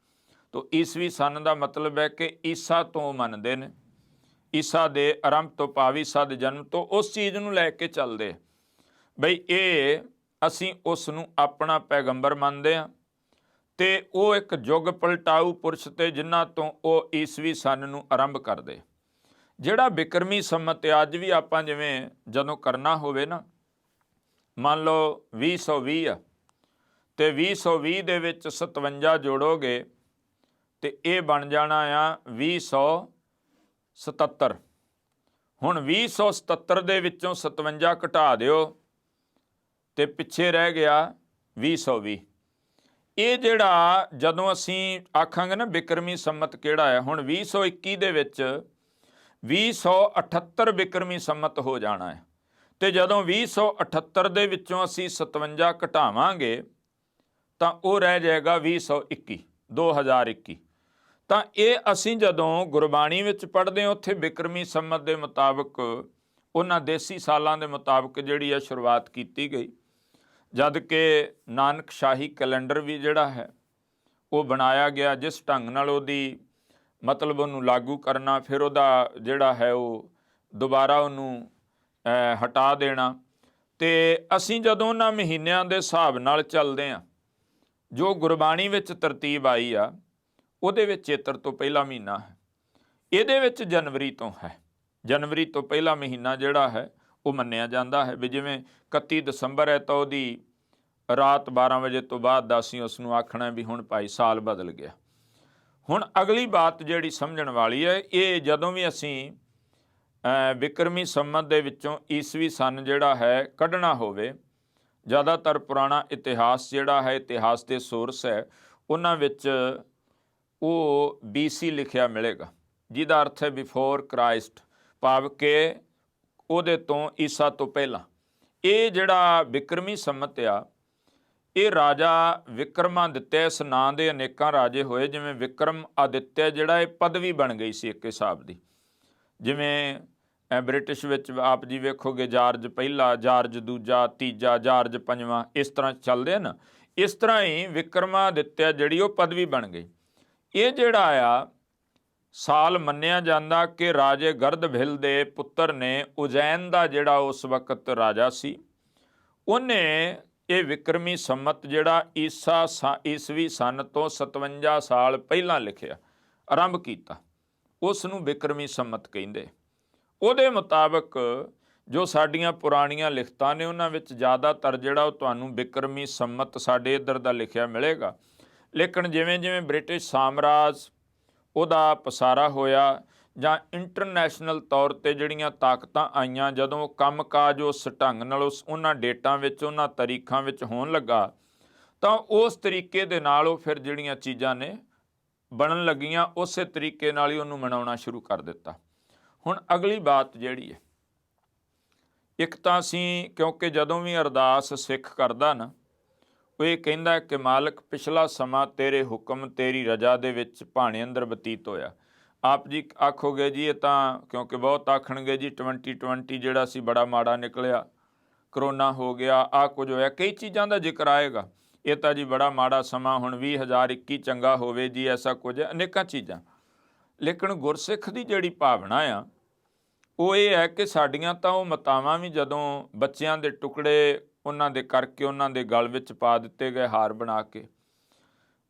ਤੋ ਈਸਵੀ ਸਨ ਦਾ ਮਤਲਬ ਹੈ ਕਿ ਈਸਾ ਤੋਂ ਮੰਨਦੇ ਨੇ, ਈਸਾ ਦੇ ਆਰੰਭ ਤੋਂ ਭਾਵ ਈਸਾ ਦੇ ਜਨਮ ਤੋਂ ਉਸ ਚੀਜ਼ ਨੂੰ ਲੈ ਕੇ ਚੱਲਦੇ ਬਈ ਇਹ ਅਸੀਂ ਉਸ ਨੂੰ ਆਪਣਾ ਪੈਗੰਬਰ ਮੰਨਦੇ ਹਾਂ ਤੇ ਉਹ ਇੱਕ ਯੁੱਗ ਪਲਟਾਊ ਪੁਰਸ਼ ਤੇ ਜਿਨ੍ਹਾਂ ਤੋਂ ਉਹ ਈਸਵੀ ਸਨ ਨੂੰ ਆਰੰਭ ਕਰਦੇ। ਜਿਹੜਾ ਬਿਕਰਮੀ ਸੰਮਤ ਅੱਜ ਵੀ ਆਪਾਂ ਜਿਵੇਂ ਜਦੋਂ ਕਰਨਾ ਹੋਵੇ ਨਾ, ਮੰਨ ਲਓ 2020 ਆ ਤੇ 2020 ਦੇ ਵਿੱਚ 57 ਜੋੜੋਗੇ ਤੇ ਇਹ ਬਣ ਜਾਣਾ ਆ 2077। ਹੁਣ 2077 ਦੇ ਵਿੱਚੋਂ 57 ਘਟਾ ਦਿਓ ਤੇ ਪਿੱਛੇ ਰਹਿ ਗਿਆ 2020। ਇਹ ਜਿਹੜਾ ਜਦੋਂ ਅਸੀਂ ਆਖਾਂਗੇ ਨਾ ਬਿਕਰਮੀ ਸੰਮਤ ਕਿਹੜਾ ਹੈ, ਹੁਣ 2021 ਦੇ ਵਿੱਚ 2078 ਬਿਕਰਮੀ ਸੰਮਤ ਹੋ ਜਾਣਾ ਹੈ। ਤੇ ਜਦੋਂ 2078 ਦੇ ਵਿੱਚੋਂ ਅਸੀਂ 57 ਘਟਾਵਾਂਗੇ ਤਾਂ ਉਹ ਰਹਿ ਜਾਏਗਾ 2021। ਤਾਂ ਇਹ ਅਸੀਂ ਜਦੋਂ ਗੁਰਬਾਣੀ ਵਿੱਚ ਪੜ੍ਹਦੇ ਹਾਂ ਉੱਥੇ ਬਿਕਰਮੀ ਸੰਮਤ ਦੇ ਮੁਤਾਬਕ ਉਹਨਾਂ ਦੇਸੀ ਸਾਲਾਂ ਦੇ ਮੁਤਾਬਕ ਜਿਹੜੀ ਹੈ ਸ਼ੁਰੂਆਤ ਕੀਤੀ ਗਈ, ਜਦ ਕਿ ਨਾਨਕ ਸ਼ਾਹੀ ਕੈਲੰਡਰ ਵੀ ਜਿਹੜਾ ਹੈ ਉਹ ਬਣਾਇਆ ਗਿਆ ਜਿਸ ਢੰਗ ਨਾਲ ਉਹਦੀ ਮਤਲਬ ਉਹਨੂੰ ਲਾਗੂ ਕਰਨਾ, ਫਿਰ ਉਹਦਾ ਜਿਹੜਾ ਹੈ ਉਹ ਦੁਬਾਰਾ ਉਹਨੂੰ ਹਟਾ ਦੇਣਾ। ਅਤੇ ਅਸੀਂ ਜਦੋਂ ਉਹਨਾਂ ਮਹੀਨਿਆਂ ਦੇ ਹਿਸਾਬ ਨਾਲ ਚੱਲਦੇ ਹਾਂ, ਜੋ ਗੁਰਬਾਣੀ ਵਿੱਚ ਤਰਤੀਬ ਆਈ ਆ ਉਹਦੇ ਵਿੱਚ ਚੇਤਰ ਤੋਂ ਪਹਿਲਾ ਮਹੀਨਾ ਹੈ, ਇਹਦੇ ਵਿੱਚ ਜਨਵਰੀ ਤੋਂ ਹੈ। ਜਨਵਰੀ ਤੋਂ ਪਹਿਲਾ ਮਹੀਨਾ ਜਿਹੜਾ ਹੈ ਉਹ ਮੰਨਿਆ ਜਾਂਦਾ ਹੈ ਵੀ ਜਿਵੇਂ 31 ਦਸੰਬਰ ਹੈ ਤਾਂ ਉਹਦੀ ਰਾਤ 12 ਵਜੇ ਤੋਂ ਬਾਅਦ ਦਾ ਅਸੀਂ ਉਸ ਨੂੰ ਆਖਣਾ ਵੀ ਹੁਣ ਭਾਈ ਸਾਲ ਬਦਲ ਗਿਆ। ਹੁਣ ਅਗਲੀ ਬਾਤ ਜਿਹੜੀ ਸਮਝਣ ਵਾਲੀ ਹੈ, ਇਹ ਜਦੋਂ ਵੀ ਅਸੀਂ ਵਿਕਰਮੀ ਸੰਮਤ ਦੇ ਵਿੱਚੋਂ ਈਸਵੀ ਸਨ ਜਿਹੜਾ ਹੈ ਕੱਢਣਾ ਹੋਵੇ, ਜ਼ਿਆਦਾਤਰ ਪੁਰਾਣਾ ਇਤਿਹਾਸ ਜਿਹੜਾ ਹੈ, ਇਤਿਹਾਸ ਦੇ ਸੋਰਸ ਹੈ, ਉਹਨਾਂ ਵਿੱਚ ਉਹ BC ਲਿਖਿਆ ਮਿਲੇਗਾ, ਜਿਹਦਾ ਅਰਥ ਹੈ ਬਿਫੋਰ ਕ੍ਰਾਈਸਟ, ਭਾਵ ਕਿ ਉਹਦੇ ਤੋਂ ਈਸਾ ਤੋਂ ਪਹਿਲਾਂ। ਇਹ ਜਿਹੜਾ ਵਿਕਰਮੀ ਸੰਮਤ ਆ, ਇਹ ਰਾਜਾ ਵਿਕਰਮਾਦਿੱਤਿਆ, ਇਸ ਨਾਂ ਦੇ ਅਨੇਕਾਂ ਰਾਜੇ ਹੋਏ। ਜਿਵੇਂ ਵਿਕਰਮ ਆਦਿੱਤਿਆ ਜਿਹੜਾ ਇਹ ਪਦਵੀ ਬਣ ਗਈ ਸੀ ਇੱਕ ਹਿਸਾਬ ਦੀ, ਜਿਵੇਂ ਬ੍ਰਿਟਿਸ਼ ਵਿੱਚ ਆਪ ਜੀ ਵੇਖੋਗੇ ਜਾਰਜ ਪਹਿਲਾ, ਜਾਰਜ ਦੂਜਾ, ਤੀਜਾ, ਜਾਰਜ ਪੰਜਵਾਂ, ਇਸ ਤਰ੍ਹਾਂ ਚੱਲਦੇ ਨਾ। ਇਸ ਤਰ੍ਹਾਂ ਹੀ ਵਿਕਰਮਾਦਿੱਤਿਆ ਜਿਹੜੀ ਉਹ ਪਦਵੀ ਬਣ ਗਈ। ਇਹ ਜਿਹੜਾ ਆ ਸਾਲ ਮੰਨਿਆ ਜਾਂਦਾ ਕਿ ਰਾਜੇ ਗਰਦਭਿਲ ਦੇ ਪੁੱਤਰ ਨੇ, ਉਜੈਨ ਦਾ ਜਿਹੜਾ ਉਸ ਵਕਤ ਰਾਜਾ ਸੀ, ਉਹਨੇ ਇਹ ਵਿਕਰਮੀ ਸੰਮਤ ਜਿਹੜਾ ਈਸਵੀ ਸਨ ਤੋਂ 57 ਸਾਲ ਪਹਿਲਾਂ ਲਿਖਿਆ, ਆਰੰਭ ਕੀਤਾ, ਉਸ ਨੂੰ ਵਿਕਰਮੀ ਸੰਮਤ ਕਹਿੰਦੇ। ਉਹਦੇ ਮੁਤਾਬਕ ਜੋ ਸਾਡੀਆਂ ਪੁਰਾਣੀਆਂ ਲਿਖਤਾਂ ਨੇ ਉਹਨਾਂ ਵਿੱਚ ਜ਼ਿਆਦਾਤਰ ਜਿਹੜਾ ਉਹ ਤੁਹਾਨੂੰ ਵਿਕਰਮੀ ਸੰਮਤ ਸਾਡੇ ਇੱਧਰ ਦਾ ਲਿਖਿਆ ਮਿਲੇਗਾ। ਲੇਕਿਨ ਜਿਵੇਂ ਜਿਵੇਂ ਬ੍ਰਿਟਿਸ਼ ਸਾਮਰਾਜ ਉਹਦਾ ਪਸਾਰਾ ਹੋਇਆ ਜਾਂ ਇੰਟਰਨੈਸ਼ਨਲ ਤੌਰ 'ਤੇ ਜਿਹੜੀਆਂ ਤਾਕਤਾਂ ਆਈਆਂ, ਜਦੋਂ ਕੰਮਕਾਜ ਉਸ ਢੰਗ ਨਾਲ ਉਹਨਾਂ ਡੇਟਾਂ ਵਿੱਚ, ਉਹਨਾਂ ਤਾਰੀਖਾਂ ਵਿੱਚ ਹੋਣ ਲੱਗਾ, ਤਾਂ ਉਸ ਤਰੀਕੇ ਦੇ ਨਾਲ ਉਹ ਫਿਰ ਜਿਹੜੀਆਂ ਚੀਜ਼ਾਂ ਨੇ ਬਣਨ ਲੱਗੀਆਂ, ਉਸੇ ਤਰੀਕੇ ਨਾਲ ਹੀ ਉਹਨੂੰ ਮਨਾਉਣਾ ਸ਼ੁਰੂ ਕਰ ਦਿੱਤਾ। ਹੁਣ ਅਗਲੀ ਬਾਤ ਜਿਹੜੀ ਹੈ, ਇੱਕ ਤਾਂ ਅਸੀਂ ਕਿਉਂਕਿ ਜਦੋਂ ਵੀ ਅਰਦਾਸ ਸਿੱਖ ਕਰਦਾ ਨਾ, ਉਹ ਇਹ ਕਹਿੰਦਾ ਕਿ ਮਾਲਕ ਪਿਛਲਾ ਸਮਾਂ ਤੇਰੇ ਹੁਕਮ ਤੇਰੀ ਰਜਾ ਦੇ ਵਿੱਚ ਭਾਣੇ ਅੰਦਰ ਬਤੀਤ ਹੋਇਆ। ਆਪ ਜੀ ਆਖੋਗੇ ਜੀ ਇਹ ਤਾਂ, ਕਿਉਂਕਿ ਬਹੁਤ ਆਖਣਗੇ ਜੀ 2020 ਜਿਹੜਾ ਸੀ ਬੜਾ ਮਾੜਾ ਨਿਕਲਿਆ, ਕਰੋਨਾ ਹੋ ਗਿਆ, ਆਹ ਕੁਝ ਹੋਇਆ, ਕਈ ਚੀਜ਼ਾਂ ਦਾ ਜ਼ਿਕਰ ਆਏਗਾ, ਇਹ ਤਾਂ ਜੀ ਬੜਾ ਮਾੜਾ ਸਮਾਂ, ਹੁਣ 2021 ਚੰਗਾ ਹੋਵੇ ਜੀ, ਐਸਾ ਕੁਝ, ਅਨੇਕਾਂ ਚੀਜ਼ਾਂ। ਲੇਕਿਨ ਗੁਰਸਿੱਖ ਦੀ ਜਿਹੜੀ ਭਾਵਨਾ ਆ ਉਹ ਇਹ ਹੈ ਕਿ ਸਾਡੀਆਂ ਤਾਂ ਉਹ ਮਤਾਵਾਂ ਵੀ ਜਦੋਂ ਬੱਚਿਆਂ ਦੇ ਟੁਕੜੇ ਉਹਨਾਂ ਦੇ ਕਰਕੇ ਉਹਨਾਂ ਦੇ ਗਲ ਵਿੱਚ ਪਾ ਦਿੱਤੇ ਗਏ, ਹਾਰ ਬਣਾ ਕੇ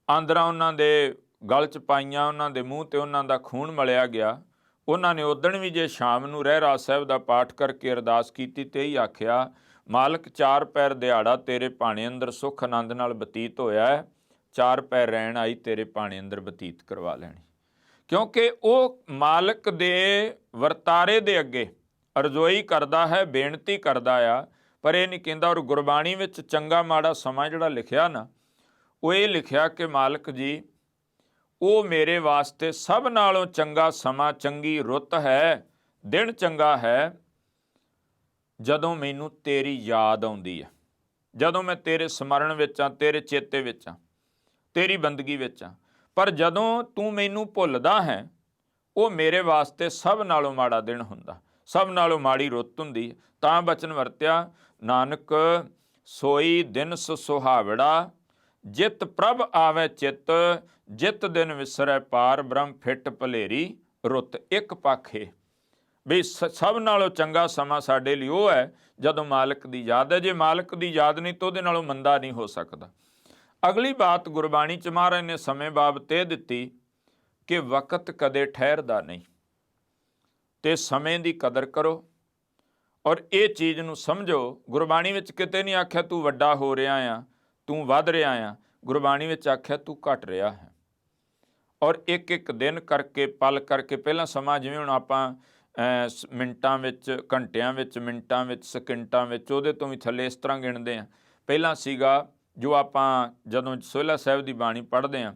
ਆਂਦਰਾਂ ਉਹਨਾਂ ਦੇ ਗਲ 'ਚ ਪਾਈਆਂ, ਉਹਨਾਂ ਦੇ ਮੂੰਹ 'ਤੇ ਉਹਨਾਂ ਦਾ ਖੂਨ ਮਲਿਆ ਗਿਆ। ਉਹਨਾਂ ਨੇ ਉਦਣ ਵੀ ਜੇ ਸ਼ਾਮ ਨੂੰ ਰਹਿਰਾਸ ਸਾਹਿਬ ਦਾ ਪਾਠ ਕਰਕੇ ਅਰਦਾਸ ਕੀਤੀ ਤੇ ਹੀ ਆਖਿਆ, ਮਾਲਕ 4 ਪੈਰ ਦਿਹਾੜਾ ਤੇਰੇ ਭਾਣੇ ਅੰਦਰ ਸੁੱਖ ਆਨੰਦ ਨਾਲ ਬਤੀਤ ਹੋਇਆ ਹੈ, 4 ਪੈਰ ਰਹਿਣ ਆਈ ਤੇਰੇ ਭਾਣੇ ਅੰਦਰ ਬਤੀਤ ਕਰਵਾ ਲੈਣੀ। ਕਿਉਂਕਿ ਉਹ ਮਾਲਕ ਦੇ ਵਰਤਾਰੇ ਦੇ ਅੱਗੇ ਅਰਜ਼ੋਈ ਕਰਦਾ ਹੈ, ਬੇਨਤੀ ਕਰਦਾ ਆ, ਪਰ ਇਹ ਨਹੀਂ ਕਹਿੰਦਾ। ਔਰ ਗੁਰਬਾਣੀ ਵਿੱਚ ਚੰਗਾ ਮਾੜਾ ਸਮਾਂ ਜਿਹੜਾ ਲਿਖਿਆ ਨਾ, ਉਹ ਇਹ ਲਿਖਿਆ ਕਿ ਮਾਲਕ ਜੀ ਉਹ ਮੇਰੇ ਵਾਸਤੇ ਸਭ ਨਾਲੋਂ ਚੰਗਾ ਸਮਾਂ, ਚੰਗੀ ਰੁੱਤ ਹੈ, ਦਿਨ ਚੰਗਾ ਹੈ ਜਦੋਂ ਮੈਨੂੰ ਤੇਰੀ ਯਾਦ ਆਉਂਦੀ ਹੈ, ਜਦੋਂ ਮੈਂ ਤੇਰੇ ਸਮਰਨ ਵਿੱਚ ਹਾਂ, ਤੇਰੇ ਚੇਤੇ ਵਿੱਚ ਹਾਂ, ਤੇਰੀ ਬੰਦਗੀ ਵਿੱਚ ਹਾਂ। ਪਰ ਜਦੋਂ ਤੂੰ ਮੈਨੂੰ ਭੁੱਲਦਾ ਹੈ, ਉਹ ਮੇਰੇ ਵਾਸਤੇ ਸਭ ਨਾਲੋਂ ਮਾੜਾ ਦਿਨ ਹੁੰਦਾ, ਸਭ ਨਾਲੋਂ ਮਾੜੀ ਰੁੱਤ ਹੁੰਦੀ। ਤਾਂ ਬਚਨ ਵਰਤਿਆ, ਨਾਨਕ ਸੋਈ ਦਿਨ ਸੁਹਾਵੜਾ, ਜਿਤ ਪ੍ਰਭ ਆਵੇ ਚਿੱਤ, ਜਿਤ ਦਿਨ ਵਿਸਰੈ ਪਾਰ ਬ੍ਰਹਮ ਫਿੱਟ ਭਲੇਰੀ ਰੁੱਤ। ਇੱਕ ਪੱਖ ਇਹ ਵੀ ਸਭ ਨਾਲੋਂ ਚੰਗਾ ਸਮਾਂ ਸਾਡੇ ਲਈ ਉਹ ਹੈ ਜਦੋਂ ਮਾਲਕ ਦੀ ਯਾਦ ਹੈ। ਜੇ ਮਾਲਕ ਦੀ ਯਾਦ ਨਹੀਂ ਤਾਂ ਉਹਦੇ ਨਾਲੋਂ ਮੰਦਾ ਨਹੀਂ ਹੋ ਸਕਦਾ। ਅਗਲੀ ਬਾਤ ਗੁਰਬਾਣੀ 'ਚ ਮਹਾਰਾਜ ਨੇ ਸਮੇਂ ਬਾਬਤ ਇਹ ਦਿੱਤੀ ਕਿ ਵਕਤ ਕਦੇ ਠਹਿਰਦਾ ਨਹੀਂ, ਤੇ ਸਮੇਂ ਦੀ ਕਦਰ ਕਰੋ। ਔਰ ਇਹ ਚੀਜ਼ ਨੂੰ ਸਮਝੋ, ਗੁਰਬਾਣੀ ਵਿੱਚ ਕਿਤੇ ਨਹੀਂ ਆਖਿਆ ਤੂੰ ਵੱਡਾ ਹੋ ਰਿਹਾ ਆ, ਤੂੰ ਵੱਧ ਰਿਹਾ ਆ। ਗੁਰਬਾਣੀ ਵਿੱਚ ਆਖਿਆ ਤੂੰ ਘਟ ਰਿਹਾ ਹੈ। ਔਰ ਇੱਕ ਇੱਕ ਦਿਨ ਕਰਕੇ, ਪਲ ਕਰਕੇ, ਪਹਿਲਾਂ ਸਮਾਂ ਜਿਵੇਂ ਹੁਣ ਆਪਾਂ ਮਿੰਟਾਂ ਵਿੱਚ, ਘੰਟਿਆਂ ਵਿੱਚ, ਮਿੰਟਾਂ ਵਿੱਚ, ਸਕਿੰਟਾਂ ਵਿੱਚ, ਉਹਦੇ ਤੋਂ ਵੀ ਥੱਲੇ ਇਸ ਤਰ੍ਹਾਂ ਗਿਣਦੇ ਹਾਂ। ਪਹਿਲਾਂ ਸੀਗਾ ਜੋ ਆਪਾਂ ਜਦੋਂ ਸੋਹਿਲਾ ਸਾਹਿਬ ਦੀ ਬਾਣੀ ਪੜ੍ਹਦੇ ਹਾਂ,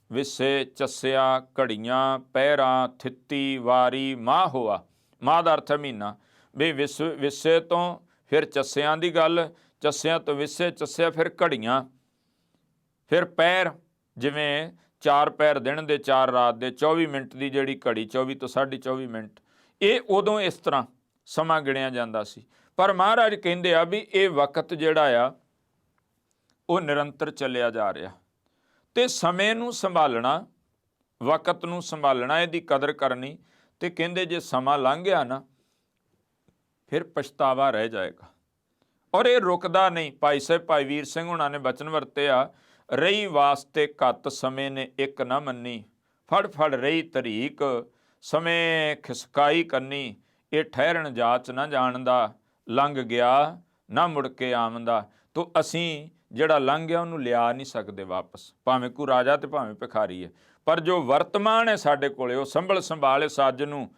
ਵਿਸੇ, ਚੱਸਿਆ, ਘੜੀਆਂ, ਪਹਿਰਾਂ, ਥਿੱਤੀ, ਵਾਰੀ, ਮਾਹ ਹੋਆ। ਮਾਹ ਦਾ ਅਰਥ ਹੈ ਮਹੀਨਾ। ਵੀ ਵਿਸੇ ਤੋਂ ਫਿਰ ਚੱਸਿਆਂ ਦੀ ਗੱਲ, ਚੱਸਿਆਂ ਤੋਂ ਵਿਸੇ, ਚੱਸਿਆ ਫਿਰ ਘੜੀਆਂ, ਫਿਰ ਪੈਰ, ਜਿਵੇਂ 4 ਪੈਰ ਦਿਨ ਦੇ, 4 ਰਾਤ ਦੇ, 24 ਮਿੰਟ ਦੀ ਜਿਹੜੀ ਘੜੀ, 24 ਤੋਂ 24.5 ਮਿੰਟ, ਇਹ ਉਦੋਂ ਇਸ ਤਰ੍ਹਾਂ ਸਮਾਂ ਗਿਣਿਆ ਜਾਂਦਾ ਸੀ। ਪਰ ਮਹਾਰਾਜ ਕਹਿੰਦੇ ਆ ਵੀ ਇਹ ਵਕਤ ਜਿਹੜਾ ਆ ਉਹ ਨਿਰੰਤਰ ਚੱਲਿਆ ਜਾ ਰਿਹਾ, ਤੇ ਸਮੇਂ ਨੂੰ ਸੰਭਾਲਣਾ ਵਕਤ ਨੂੰ ਸੰਭਾਲਣਾ, ਇਹਦੀ ਕਦਰ ਕਰਨੀ। ਤੇ ਕਹਿੰਦੇ ਜੇ ਸਮਾਂ ਲੰਘ ਗਿਆ ਨਾ ਫਿਰ ਪਛਤਾਵਾ ਰਹਿ ਜਾਏਗਾ, ਔਰ ਇਹ ਰੁਕਦਾ ਨਹੀਂ। ਭਾਈ ਸਾਹਿਬ ਭਾਈ ਵੀਰ ਸਿੰਘ ਹੁਣਾਂ ਨੇ ਬਚਨ ਵਰਤਿਆ, ਰਹੀ ਵਾਸਤੇ ਘੱਤ ਸਮੇਂ ਨੇ ਇੱਕ ਨਾ ਮੰਨੀ, ਫੜ ਫੜ ਰਹੀ ਤਰੀਕ ਸਮੇਂ ਖਿਸਕਾਈ ਕੰਨੀ, ਇਹ ਠਹਿਰਨ ਜਾਚ ਨਾ ਜਾਣਦਾ, ਲੰਘ ਗਿਆ ਨਾ ਮੁੜ ਕੇ ਆਮਦਾ। ਤੋ ਅਸੀਂ ਜਿਹੜਾ ਲੰਘ ਗਿਆ ਉਹਨੂੰ ਲਿਆ ਨਹੀਂ ਸਕਦੇ ਵਾਪਸ, ਭਾਵੇਂ ਕੋਈ ਰਾਜਾ ਤੇ ਭਾਵੇਂ ਭਿਖਾਰੀ ਹੈ। ਪਰ ਜੋ ਵਰਤਮਾਨ ਹੈ ਸਾਡੇ ਕੋਲੇ, ਉਹ ਸੰਭਲ ਸੰਭਾਲੇ ਸੱਜ ਨੂੰ।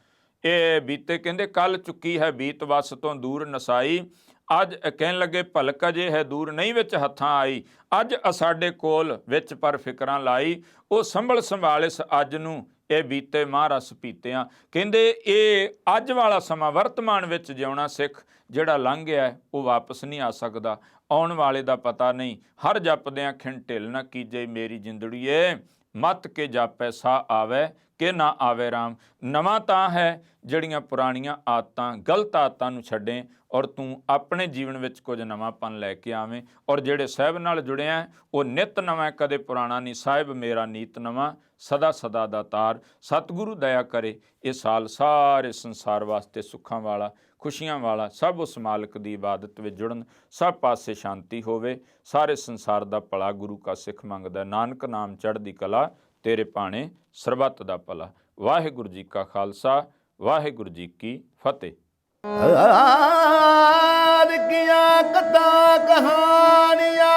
ਇਹ ਬੀਤੇ ਕਹਿੰਦੇ ਕੱਲ ਚੁੱਕੀ ਹੈ ਬੀਤ ਵਸ ਤੋਂ ਦੂਰ ਨਸਾਈ, ਅੱਜ ਕਹਿਣ ਲੱਗੇ ਭਲਕ ਅਜੇ ਹੈ ਦੂਰ ਨਹੀਂ ਵਿੱਚ ਹੱਥਾਂ ਆਈ, ਅੱਜ ਸਾਡੇ ਕੋਲ ਵਿੱਚ ਪਰ ਫਿਕਰਾਂ ਲਾਈ, ਉਹ ਸੰਭਲ ਸੰਭਾਲੇ ਅੱਜ ਨੂੰ ਇਹ ਬੀਤੇ ਮਹਾਰਸ ਪੀਤਿਆਂ। ਕਹਿੰਦੇ ਇਹ ਅੱਜ ਵਾਲਾ ਸਮਾਂ ਵਰਤਮਾਨ ਵਿੱਚ ਜਿਉਣਾ ਸਿੱਖ, ਜਿਹੜਾ ਲੰਘ ਗਿਆ ਉਹ ਵਾਪਸ ਨਹੀਂ ਆ ਸਕਦਾ, ਆਉਣ ਵਾਲੇ ਦਾ ਪਤਾ ਨਹੀਂ। ਹਰ ਜਪਦਿਆਂ ਖਿੰਡ ਢਿੱਲ ਨਾ ਕੀਜੇ ਮੇਰੀ ਜਿੰਦੜੀਏ, ਮਤ ਕੇ ਜਾਪੈ ਸਾ ਆਵੇ ਕਿ ਨਾ ਆਵੇ ਰਾਮ। ਨਵਾਂ ਤਾਂ ਹੈ ਜਿਹੜੀਆਂ ਪੁਰਾਣੀਆਂ ਆਦਤਾਂ, ਗਲਤ ਆਦਤਾਂ ਨੂੰ ਛੱਡੇਂ ਔਰ ਤੂੰ ਆਪਣੇ ਜੀਵਨ ਵਿੱਚ ਕੁਝ ਨਵਾਂਪਨ ਲੈ ਕੇ ਆਵੇਂ। ਔਰ ਜਿਹੜੇ ਸਾਹਿਬ ਨਾਲ ਜੁੜਿਆ ਉਹ ਨਿਤ ਨਵਾਂ, ਕਦੇ ਪੁਰਾਣਾ ਨਹੀਂ। ਸਾਹਿਬ ਮੇਰਾ ਨੀਤ ਨਵਾਂ, ਸਦਾ ਸਦਾ ਦਾ ਤਾਰ। ਸਤਿਗੁਰੂ ਦਇਆ ਕਰੇ ਇਹ ਸਾਲ ਸਾਰੇ ਸੰਸਾਰ ਵਾਸਤੇ ਸੁੱਖਾਂ ਵਾਲਾ, ਖੁਸ਼ੀਆਂ ਵਾਲਾ। ਸਭ ਉਸ ਮਾਲਕ ਦੀ ਇਬਾਦਤ ਵਿੱਚ ਜੁੜਨ, ਸਭ ਪਾਸੇ ਸ਼ਾਂਤੀ ਹੋਵੇ, ਸਾਰੇ ਸੰਸਾਰ ਦਾ ਭਲਾ ਗੁਰੂ ਕਾ ਸਿੱਖ ਮੰਗਦਾ। ਨਾਨਕ ਨਾਮ ਚੜ੍ਹਦੀ ਕਲਾ, ਤੇਰੇ ਭਾਣੇ ਸਰਬੱਤ ਦਾ ਭਲਾ। ਵਾਹਿਗੁਰੂ ਜੀ ਕਾ ਖਾਲਸਾ, ਵਾਹਿਗੁਰੂ ਜੀ ਕੀ ਫਤਿਹ। ਕੀਆਂ ਕਥਾ ਕਹਾਣੀਆਂ